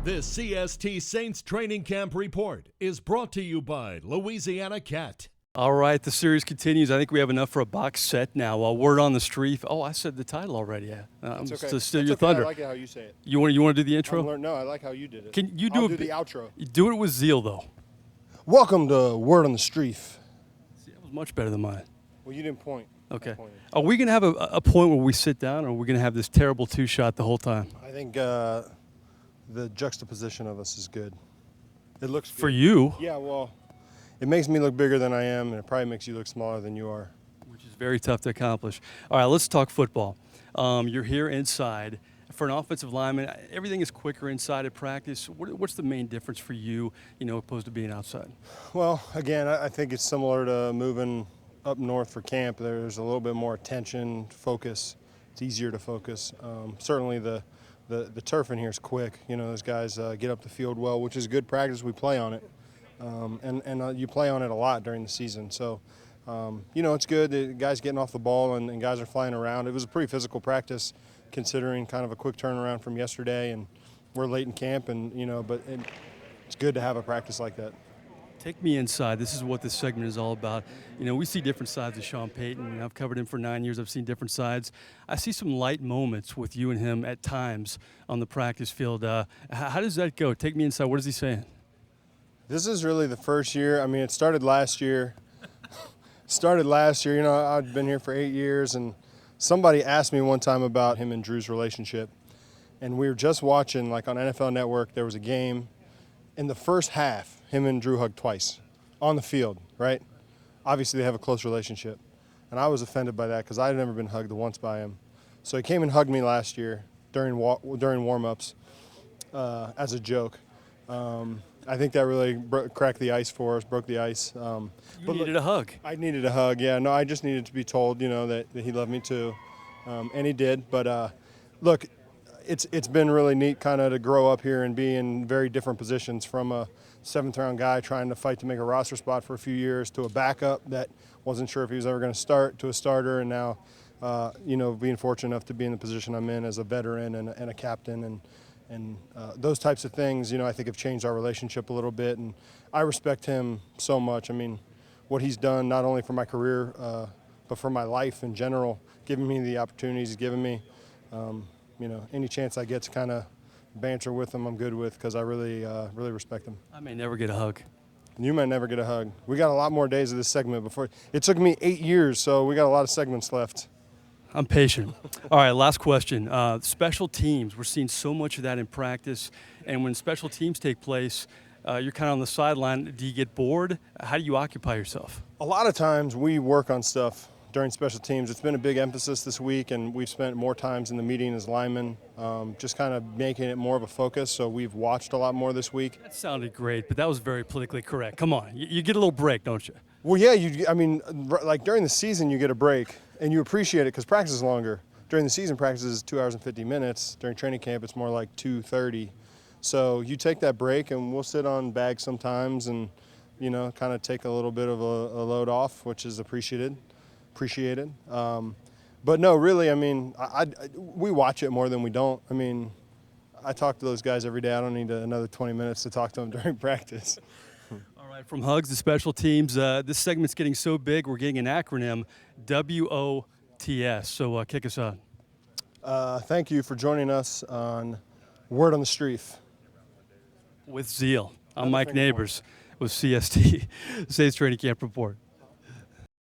This CST Saints Training Camp Report is brought to you by Louisiana Cat. All right, the series continues. I think we have enough for a box set now. Word on the Strief. Oh, I said the title already. Yeah, It's okay. To steal It's your okay. thunder. I like it how you say it. You want to do the intro? No, I like how you did it. Can you I'll do the outro. Do it with zeal, though. Welcome to Word on the Strief. See, that was much better than mine. Well, you didn't point. Okay. I pointed. Are we gonna have a point where we sit down, or are we gonna have this terrible two-shot the whole time? I think the juxtaposition of us is good. It looks good. For you, Yeah, well, it makes me look bigger than I am, and it probably makes you look smaller than you are. which is very tough to accomplish. All right, let's talk football. You're here inside. For an offensive lineman, everything is quicker inside at practice. What's the main difference for you, opposed to being outside? Well, again, I think it's similar to moving up north for camp. There's a little bit more attention, focus. It's easier to focus. Certainly the turf in here is quick. Those guys get up the field well, which is good practice. We play on it, and you play on it a lot during the season. So, it's good. The guys getting off the ball and guys are flying around. It was a pretty physical practice, considering kind of a quick turnaround from yesterday, and we're late in camp, but it's good to have a practice like that. Take me inside. This is what this segment is all about. We see different sides of Sean Payton. I've covered him for 9 years. I've seen different sides. I see some light moments with you and him at times on the practice field. How does that go? Take me inside. What is he saying? This is really the first year. I mean, it started last year. I'd been here for 8 years, and somebody asked me one time about him and Drew's relationship. And we were just watching, like on NFL Network, there was a game. In the first half, him and Drew hugged twice on the field, right? Obviously, they have a close relationship. And I was offended by that because I had never been hugged once by him. So he came and hugged me last year during warm-ups as a joke. I think that really cracked the ice for us, broke the ice. You needed a hug. I needed a hug, yeah. No, I just needed to be told, that he loved me too. And he did. But, look, it's been really neat kind of to grow up here and be in very different positions, from a seventh-round guy trying to fight to make a roster spot for a few years to a backup that wasn't sure if he was ever going to start, to a starter, and now, being fortunate enough to be in the position I'm in as a veteran and a captain. And those types of things, I think have changed our relationship a little bit. And I respect him so much. I mean, what he's done not only for my career, but for my life in general, giving me the opportunities he's given me. Any chance I get to kind of banter with him, I'm good with, because I really respect him. I may never get a hug. You might never get a hug. We got a lot more days of this segment before. It took me 8 years, so we got a lot of segments left. I'm patient. All right, last question. Special teams. We're seeing so much of that in practice. And when special teams take place, you're kind of on the sideline. Do you get bored? How do you occupy yourself? A lot of times we work on stuff during special teams. It's been a big emphasis this week, and we've spent more times in the meeting as linemen, just kind of making it more of a focus. So we've watched a lot more this week. That sounded great, but that was very politically correct. Come on. You get a little break, don't you? Well, yeah, like during the season you get a break, and you appreciate it because practice is longer. During the season, practice is 2 hours and 50 minutes. During training camp, it's more like 2:30. So you take that break, and we'll sit on bags sometimes and, kind of take a little bit of a load off, which is appreciated. But no, really, we watch it more than we don't. I talk to those guys every day. I don't need another 20 minutes to talk to them during practice. All right, from hugs to special teams, this segment's getting so big, we're getting an acronym, WOTS. So kick us out. Thank you for joining us on Word on the Strief. With zeal. I'm Mike Neighbors with CST, Saints Training Camp Report.